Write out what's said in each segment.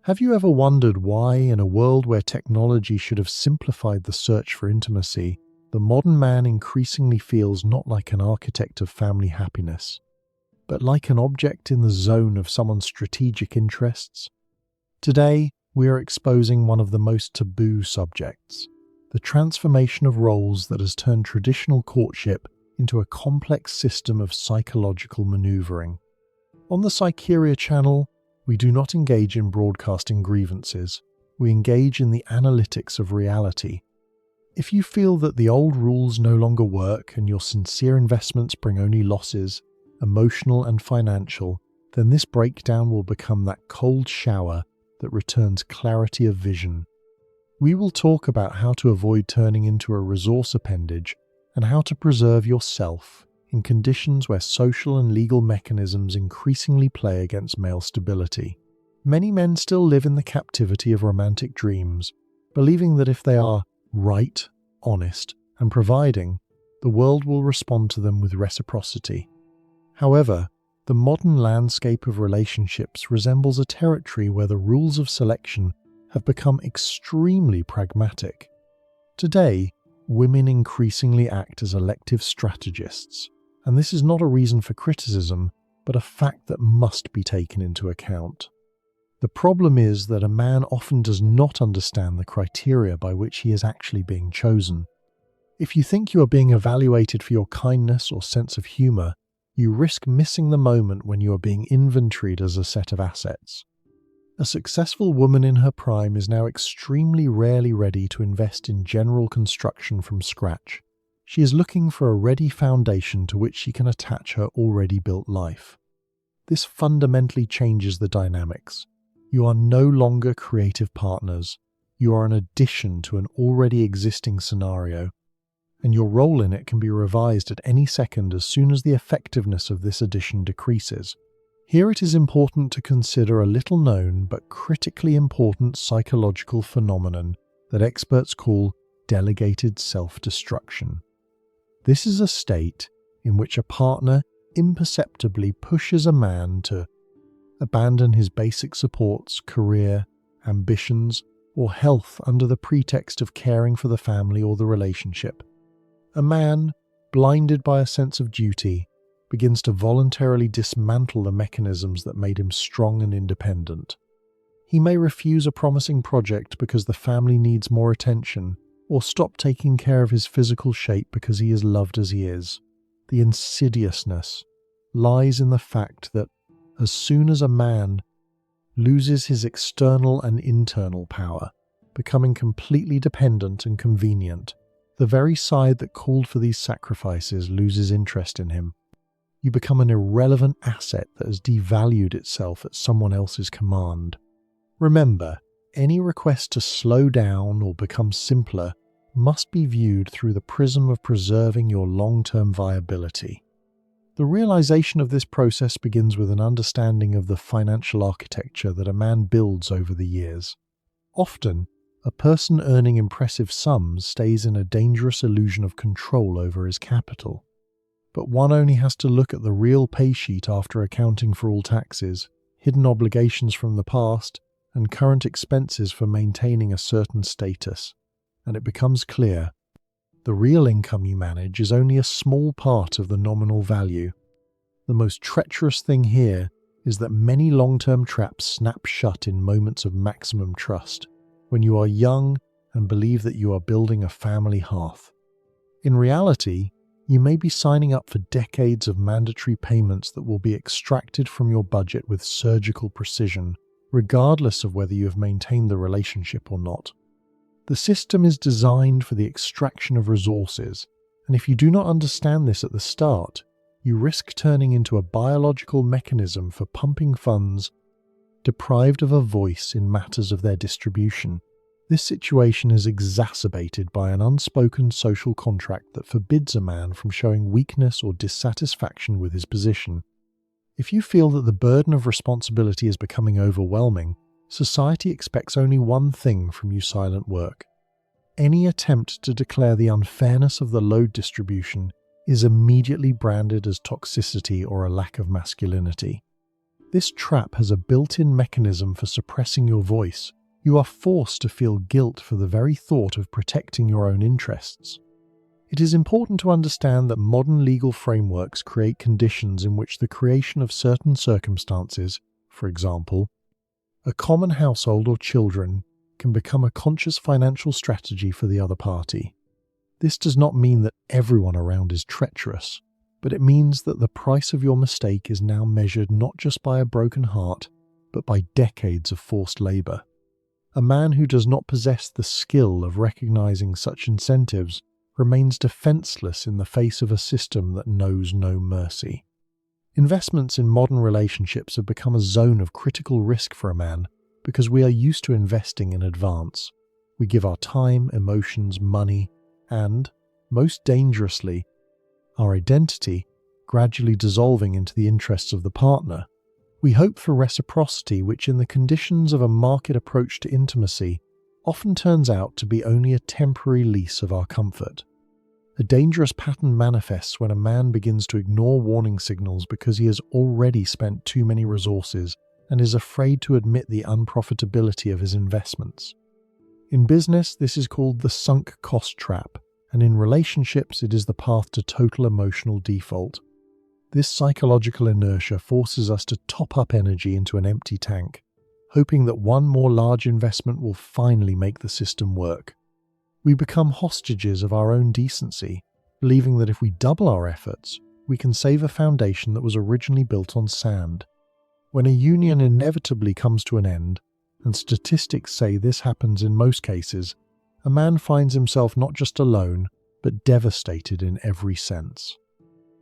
Have you ever wondered why, in a world where technology should have simplified the search for intimacy, the modern man increasingly feels not like an architect of family happiness, but like an object in the zone of someone's strategic interests? Today, we are exposing one of the most taboo subjects, the transformation of roles that has turned traditional courtship into a complex system of psychological maneuvering. On the Psycheria channel, we do not engage in broadcasting grievances, we engage in the analytics of reality. If you feel that the old rules no longer work and your sincere investments bring only losses, emotional and financial, then this breakdown will become that cold shower that returns clarity of vision. We will talk about how to avoid turning into a resource appendage and how to preserve yourself in conditions where social and legal mechanisms increasingly play against male stability. Many men still live in the captivity of romantic dreams, believing that if they are right, honest, and providing, the world will respond to them with reciprocity. However, the modern landscape of relationships resembles a territory where the rules of selection have become extremely pragmatic. Today, women increasingly act as elective strategists, and this is not a reason for criticism, but a fact that must be taken into account. The problem is that a man often does not understand the criteria by which he is actually being chosen. If you think you are being evaluated for your kindness or sense of humor, you risk missing the moment when you are being inventoried as a set of assets. A successful woman in her prime is now extremely rarely ready to invest in general construction from scratch. She is looking for a ready foundation to which she can attach her already built life. This fundamentally changes the dynamics. You are no longer creative partners. You are an addition to an already existing scenario, and your role in it can be revised at any second as soon as the effectiveness of this addition decreases. Here it is important to consider a little-known but critically important psychological phenomenon that experts call delegated self-destruction. This is a state in which a partner imperceptibly pushes a man to abandon his basic supports, career, ambitions, or health under the pretext of caring for the family or the relationship. A man, blinded by a sense of duty, begins to voluntarily dismantle the mechanisms that made him strong and independent. He may refuse a promising project because the family needs more attention, or stop taking care of his physical shape because he is loved as he is. The insidiousness lies in the fact that as soon as a man loses his external and internal power, becoming completely dependent and convenient, the very side that called for these sacrifices loses interest in him. You become an irrelevant asset that has devalued itself at someone else's command. Remember, any request to slow down or become simpler must be viewed through the prism of preserving your long-term viability. The realization of this process begins with an understanding of the financial architecture that a man builds over the years. Often, a person earning impressive sums stays in a dangerous illusion of control over his capital. But one only has to look at the real pay sheet after accounting for all taxes, hidden obligations from the past, and current expenses for maintaining a certain status, and it becomes clear the real income you manage is only a small part of the nominal value. The most treacherous thing here is that many long-term traps snap shut in moments of maximum trust, when you are young and believe that you are building a family hearth. In reality, you may be signing up for decades of mandatory payments that will be extracted from your budget with surgical precision, regardless of whether you have maintained the relationship or not. The system is designed for the extraction of resources, and if you do not understand this at the start, you risk turning into a biological mechanism for pumping funds deprived of a voice in matters of their distribution. This situation is exacerbated by an unspoken social contract that forbids a man from showing weakness or dissatisfaction with his position. If you feel that the burden of responsibility is becoming overwhelming, society expects only one thing from you, silent work. Any attempt to declare the unfairness of the load distribution is immediately branded as toxicity or a lack of masculinity. This trap has a built-in mechanism for suppressing your voice. You are forced to feel guilt for the very thought of protecting your own interests. It is important to understand that modern legal frameworks create conditions in which the creation of certain circumstances, for example, a common household or children, can become a conscious financial strategy for the other party. This does not mean that everyone around is treacherous, but it means that the price of your mistake is now measured not just by a broken heart, but by decades of forced labor. A man who does not possess the skill of recognizing such incentives remains defenseless in the face of a system that knows no mercy. Investments in modern relationships have become a zone of critical risk for a man because we are used to investing in advance. We give our time, emotions, money, and, most dangerously, our identity, gradually dissolving into the interests of the partner. We hope for reciprocity, which in the conditions of a market approach to intimacy often turns out to be only a temporary lease of our comfort. A dangerous pattern manifests when a man begins to ignore warning signals because he has already spent too many resources and is afraid to admit the unprofitability of his investments. In business, this is called the sunk cost trap, and in relationships, it is the path to total emotional default. This psychological inertia forces us to top up energy into an empty tank, hoping that one more large investment will finally make the system work. We become hostages of our own decency, believing that if we double our efforts, we can save a foundation that was originally built on sand. When a union inevitably comes to an end, and statistics say this happens in most cases, a man finds himself not just alone, but devastated in every sense.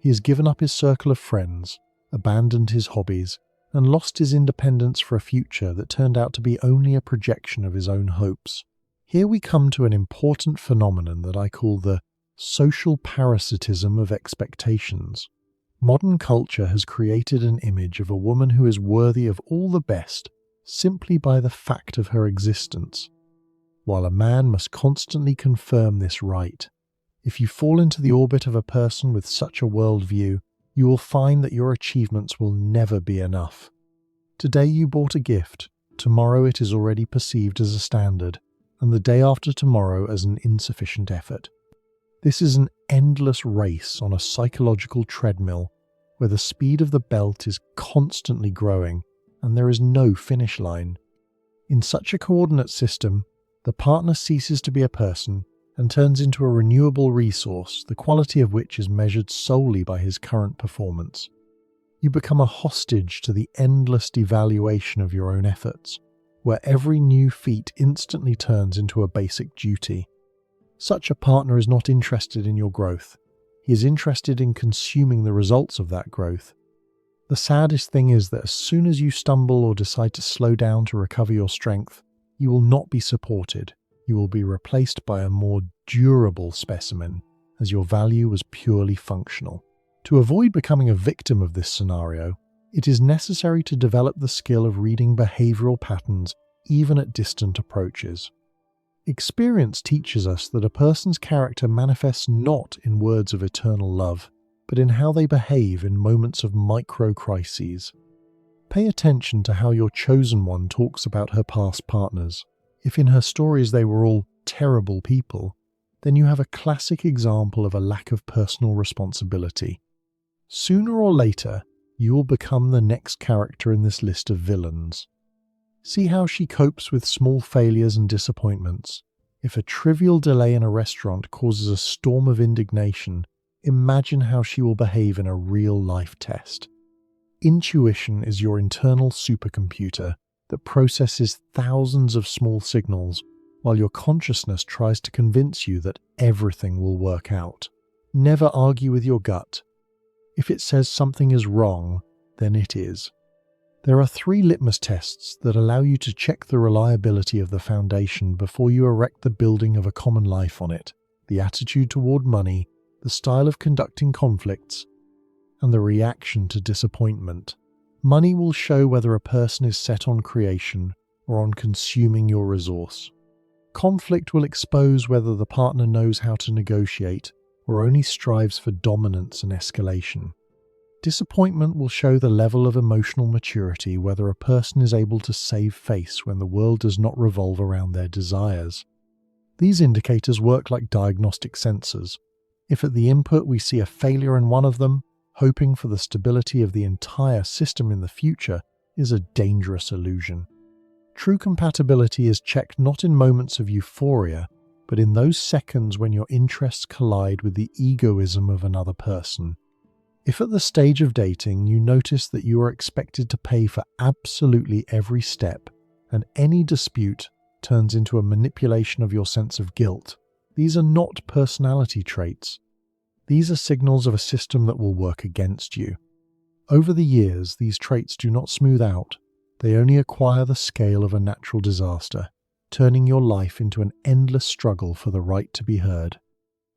He has given up his circle of friends, abandoned his hobbies, and lost his independence for a future that turned out to be only a projection of his own hopes. Here we come to an important phenomenon that I call the social parasitism of expectations. Modern culture has created an image of a woman who is worthy of all the best simply by the fact of her existence, while a man must constantly confirm this right. If you fall into the orbit of a person with such a worldview, you will find that your achievements will never be enough. Today you bought a gift, tomorrow it is already perceived as a standard, and the day after tomorrow as an insufficient effort. This is an endless race on a psychological treadmill where the speed of the belt is constantly growing and there is no finish line. In such a coordinate system, the partner ceases to be a person and turns into a renewable resource, the quality of which is measured solely by his current performance. You become a hostage to the endless devaluation of your own efforts, where every new feat instantly turns into a basic duty. Such a partner is not interested in your growth. He is interested in consuming the results of that growth. The saddest thing is that as soon as you stumble or decide to slow down to recover your strength, you will not be supported. You will be replaced by a more durable specimen, as your value was purely functional. To avoid becoming a victim of this scenario, it is necessary to develop the skill of reading behavioral patterns even at distant approaches. Experience teaches us that a person's character manifests not in words of eternal love, but in how they behave in moments of micro-crises. Pay attention to how your chosen one talks about her past partners. If in her stories they were all terrible people, then you have a classic example of a lack of personal responsibility. Sooner or later, you will become the next character in this list of villains. See how she copes with small failures and disappointments. If a trivial delay in a restaurant causes a storm of indignation, imagine how she will behave in a real-life test. Intuition is your internal supercomputer that processes thousands of small signals, while your consciousness tries to convince you that everything will work out. Never argue with your gut. If it says something is wrong, then it is. There are 3 litmus tests that allow you to check the reliability of the foundation before you erect the building of a common life on it: the attitude toward money, the style of conducting conflicts, and the reaction to disappointment. Money will show whether a person is set on creation or on consuming your resource. Conflict will expose whether the partner knows how to negotiate or only strives for dominance and escalation. Disappointment will show the level of emotional maturity, whether a person is able to save face when the world does not revolve around their desires. These indicators work like diagnostic sensors. If at the input we see a failure in one of them, hoping for the stability of the entire system in the future is a dangerous illusion. True compatibility is checked not in moments of euphoria, but in those seconds when your interests collide with the egoism of another person. If at the stage of dating you notice that you are expected to pay for absolutely every step, and any dispute turns into a manipulation of your sense of guilt, these are not personality traits. These are signals of a system that will work against you. Over the years, these traits do not smooth out. They only acquire the scale of a natural disaster, turning your life into an endless struggle for the right to be heard.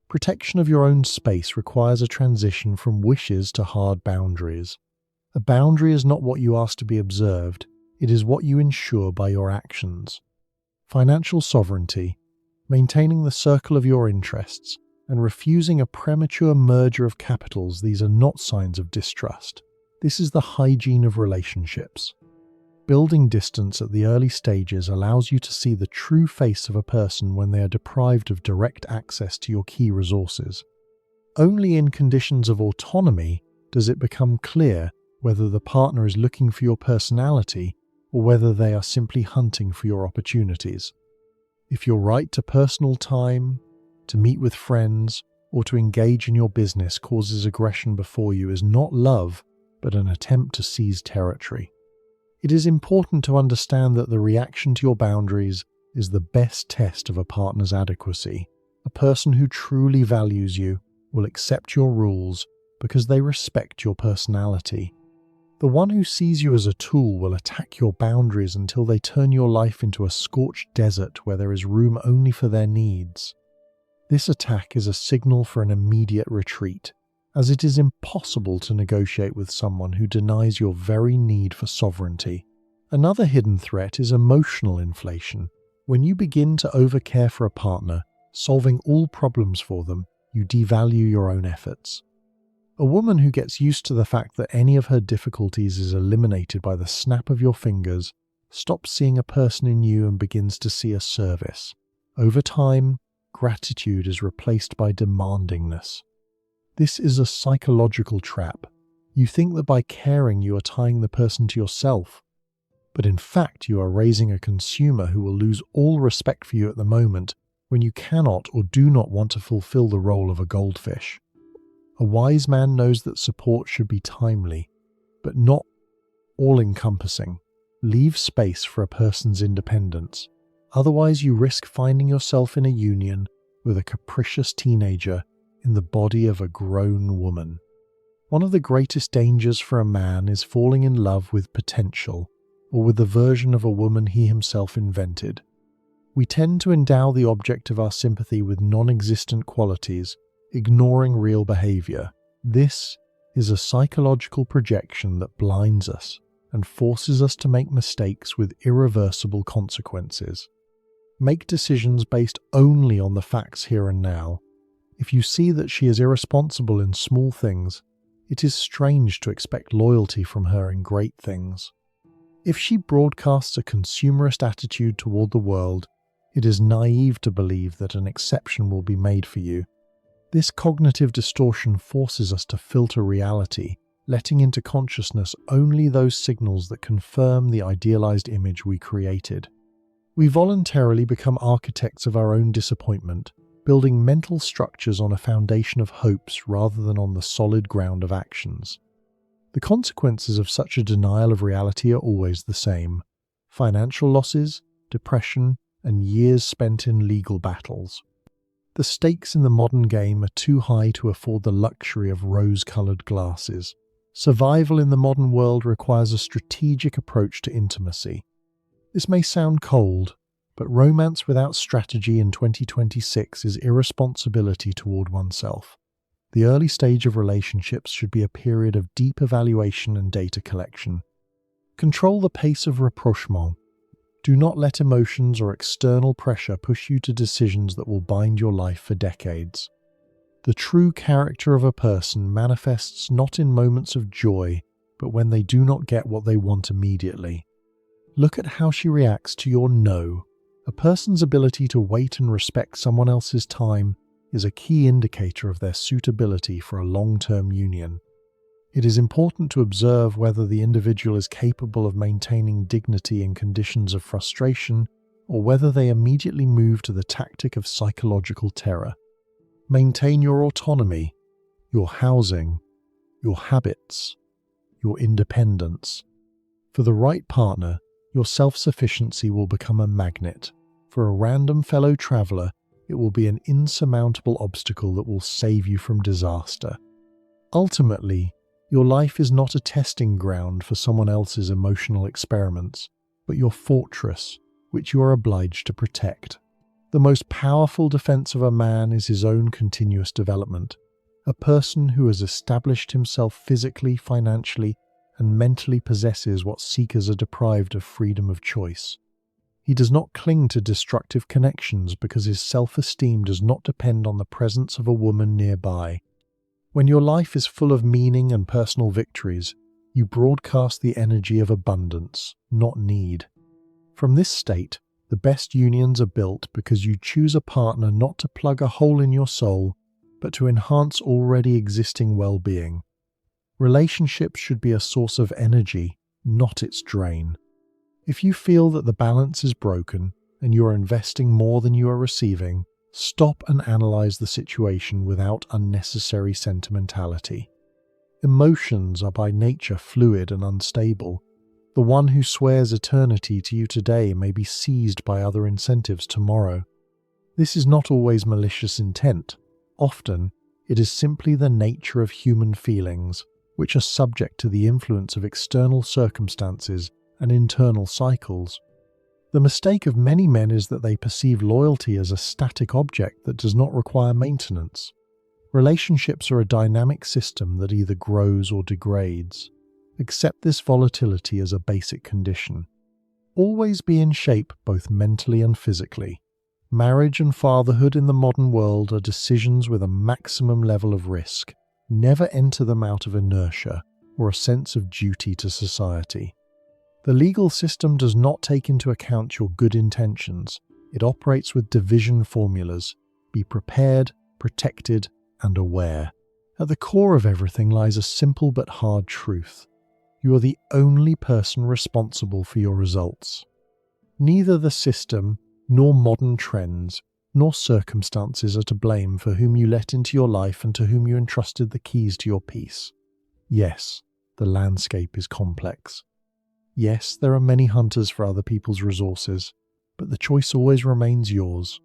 Protection of your own space requires a transition from wishes to hard boundaries. A boundary is not what you ask to be observed, it is what you ensure by your actions. Financial sovereignty, maintaining the circle of your interests, and refusing a premature merger of capitals, these are not signs of distrust. This is the hygiene of relationships. Building distance at the early stages allows you to see the true face of a person when they are deprived of direct access to your key resources. Only in conditions of autonomy does it become clear whether the partner is looking for your personality or whether they are simply hunting for your opportunities. If your right to personal time, to meet with friends, or to engage in your business causes aggression before you is not love, but an attempt to seize territory. It is important to understand that the reaction to your boundaries is the best test of a partner's adequacy. A person who truly values you will accept your rules because they respect your personality. The one who sees you as a tool will attack your boundaries until they turn your life into a scorched desert where there is room only for their needs. This attack is a signal for an immediate retreat, as it is impossible to negotiate with someone who denies your very need for sovereignty. Another hidden threat is emotional inflation. When you begin to overcare for a partner, solving all problems for them, you devalue your own efforts. A woman who gets used to the fact that any of her difficulties is eliminated by the snap of your fingers stops seeing a person in you and begins to see a service. Over time, gratitude is replaced by demandingness. This is a psychological trap. You think that by caring you are tying the person to yourself, but in fact you are raising a consumer who will lose all respect for you at the moment when you cannot or do not want to fulfill the role of a goldfish. A wise man knows that support should be timely, but not all-encompassing. Leave space for a person's independence. Otherwise you risk finding yourself in a union with a capricious teenager in the body of a grown woman. One of the greatest dangers for a man is falling in love with potential, or with the version of a woman he himself invented. We tend to endow the object of our sympathy with non-existent qualities, ignoring real behavior. This is a psychological projection that blinds us and forces us to make mistakes with irreversible consequences. Make decisions based only on the facts here and now. If you see that she is irresponsible in small things, it is strange to expect loyalty from her in great things. If she broadcasts a consumerist attitude toward the world, it is naive to believe that an exception will be made for you. This cognitive distortion forces us to filter reality, letting into consciousness only those signals that confirm the idealized image we created. We voluntarily become architects of our own disappointment, building mental structures on a foundation of hopes rather than on the solid ground of actions. The consequences of such a denial of reality are always the same: financial losses, depression, and years spent in legal battles. The stakes in the modern game are too high to afford the luxury of rose-colored glasses. Survival in the modern world requires a strategic approach to intimacy. This may sound cold, but romance without strategy in 2026 is irresponsibility toward oneself. The early stage of relationships should be a period of deep evaluation and data collection. Control the pace of rapprochement. Do not let emotions or external pressure push you to decisions that will bind your life for decades. The true character of a person manifests not in moments of joy, but when they do not get what they want immediately. Look at how she reacts to your no. A person's ability to wait and respect someone else's time is a key indicator of their suitability for a long-term union. It is important to observe whether the individual is capable of maintaining dignity in conditions of frustration, or whether they immediately move to the tactic of psychological terror. Maintain your autonomy, your housing, your habits, your independence. For the right partner, your self-sufficiency will become a magnet. For a random fellow traveler, it will be an insurmountable obstacle that will save you from disaster. Ultimately, your life is not a testing ground for someone else's emotional experiments, but your fortress, which you are obliged to protect. The most powerful defense of a man is his own continuous development. A person who has established himself physically, financially, and mentally possesses what seekers are deprived of: freedom of choice. He does not cling to destructive connections because his self-esteem does not depend on the presence of a woman nearby. When your life is full of meaning and personal victories, you broadcast the energy of abundance, not need. From this state, the best unions are built because you choose a partner not to plug a hole in your soul, but to enhance already existing well-being. Relationships should be a source of energy, not its drain. If you feel that the balance is broken and you are investing more than you are receiving, stop and analyze the situation without unnecessary sentimentality. Emotions are by nature fluid and unstable. The one who swears eternity to you today may be seized by other incentives tomorrow. This is not always malicious intent. Often, it is simply the nature of human feelings, which are subject to the influence of external circumstances and internal cycles. The mistake of many men is that they perceive loyalty as a static object that does not require maintenance. Relationships are a dynamic system that either grows or degrades. Accept this volatility as a basic condition. Always be in shape both mentally and physically. Marriage and fatherhood in the modern world are decisions with a maximum level of risk. Never enter them out of inertia or a sense of duty to society. The legal system does not take into account your good intentions. It operates with division formulas. Be prepared, protected, and aware. At the core of everything lies a simple but hard truth. You are the only person responsible for your results. Neither the system, nor modern trends, nor circumstances are to blame for whom you let into your life and to whom you entrusted the keys to your peace. Yes, the landscape is complex. Yes, there are many hunters for other people's resources, but the choice always remains yours.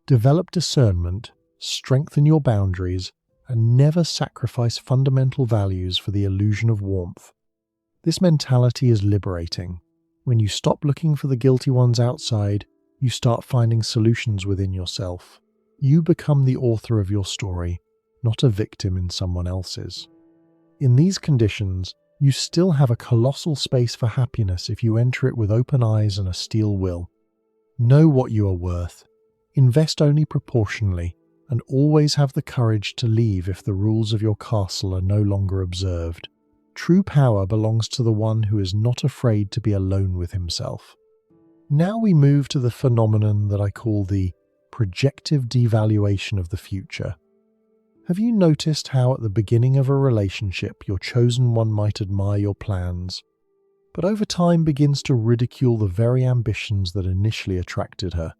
Develop discernment, strengthen your boundaries, and never sacrifice fundamental values for the illusion of warmth. This mentality is liberating. When you stop looking for the guilty ones outside, you start finding solutions within yourself. You become the author of your story, not a victim in someone else's. In these conditions, you still have a colossal space for happiness if you enter it with open eyes and a steel will. Know what you are worth. Invest only proportionally, and always have the courage to leave if the rules of your castle are no longer observed. True power belongs to the one who is not afraid to be alone with himself. Now we move to the phenomenon that I call the projective devaluation of the future. Have you noticed how at the beginning of a relationship your chosen one might admire your plans, but over time begins to ridicule the very ambitions that initially attracted her?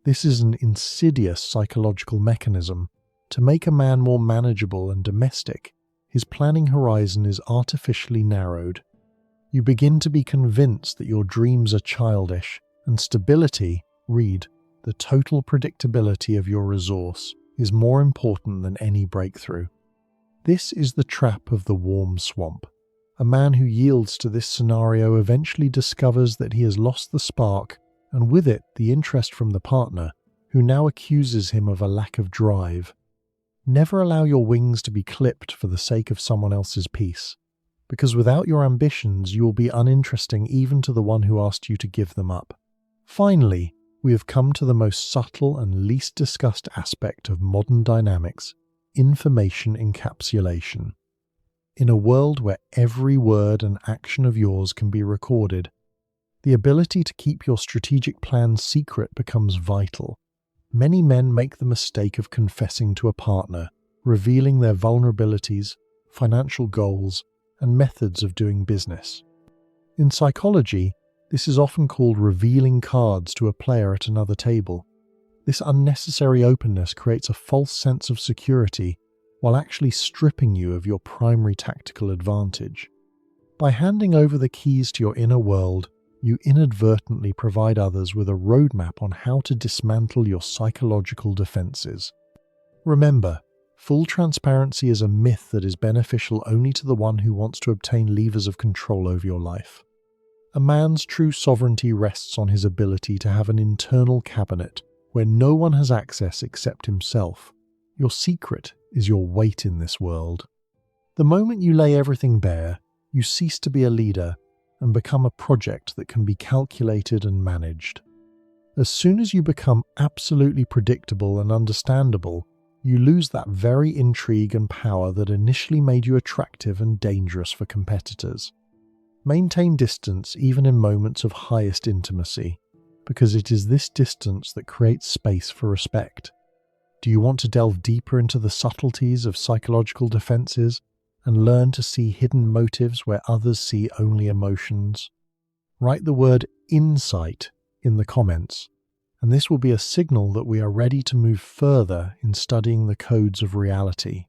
This is an insidious psychological mechanism. To make a man more manageable and domestic, his planning horizon is artificially narrowed. You begin to be convinced that your dreams are childish, and stability, read, the total predictability of your resource, is more important than any breakthrough. This is the trap of the warm swamp. A man who yields to this scenario eventually discovers that he has lost the spark, and with it the interest from the partner, who now accuses him of a lack of drive. Never allow your wings to be clipped for the sake of someone else's peace, because without your ambitions you will be uninteresting even to the one who asked you to give them up. Finally, we have come to the most subtle and least discussed aspect of modern dynamics, information encapsulation. In a world where every word and action of yours can be recorded, the ability to keep your strategic plan secret becomes vital. Many men make the mistake of confessing to a partner, revealing their vulnerabilities, financial goals, and methods of doing business. In psychology, this is often called revealing cards to a player at another table. This unnecessary openness creates a false sense of security while actually stripping you of your primary tactical advantage. By handing over the keys to your inner world, you inadvertently provide others with a roadmap on how to dismantle your psychological defenses. Remember, full transparency is a myth that is beneficial only to the one who wants to obtain levers of control over your life. A man's true sovereignty rests on his ability to have an internal cabinet where no one has access except himself. Your secret is your weight in this world. The moment you lay everything bare, you cease to be a leader and become a project that can be calculated and managed. As soon as you become absolutely predictable and understandable, you lose that very intrigue and power that initially made you attractive and dangerous for competitors. Maintain distance even in moments of highest intimacy, because it is this distance that creates space for respect. Do you want to delve deeper into the subtleties of psychological defenses and learn to see hidden motives where others see only emotions? Write the word insight in the comments, and this will be a signal that we are ready to move further in studying the codes of reality.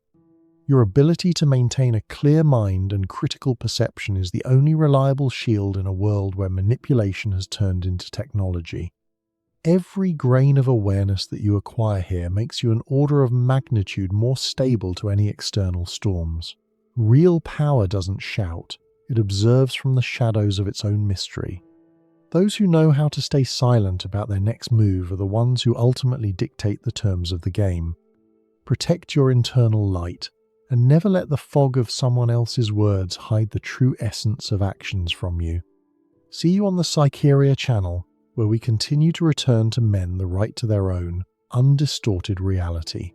Your ability to maintain a clear mind and critical perception is the only reliable shield in a world where manipulation has turned into technology. Every grain of awareness that you acquire here makes you an order of magnitude more stable to any external storms. Real power doesn't shout, it observes from the shadows of its own mystery. Those who know how to stay silent about their next move are the ones who ultimately dictate the terms of the game. Protect your internal light, and never let the fog of someone else's words hide the true essence of actions from you. See you on the Psycheria channel, where we continue to return to men the right to their own, undistorted reality.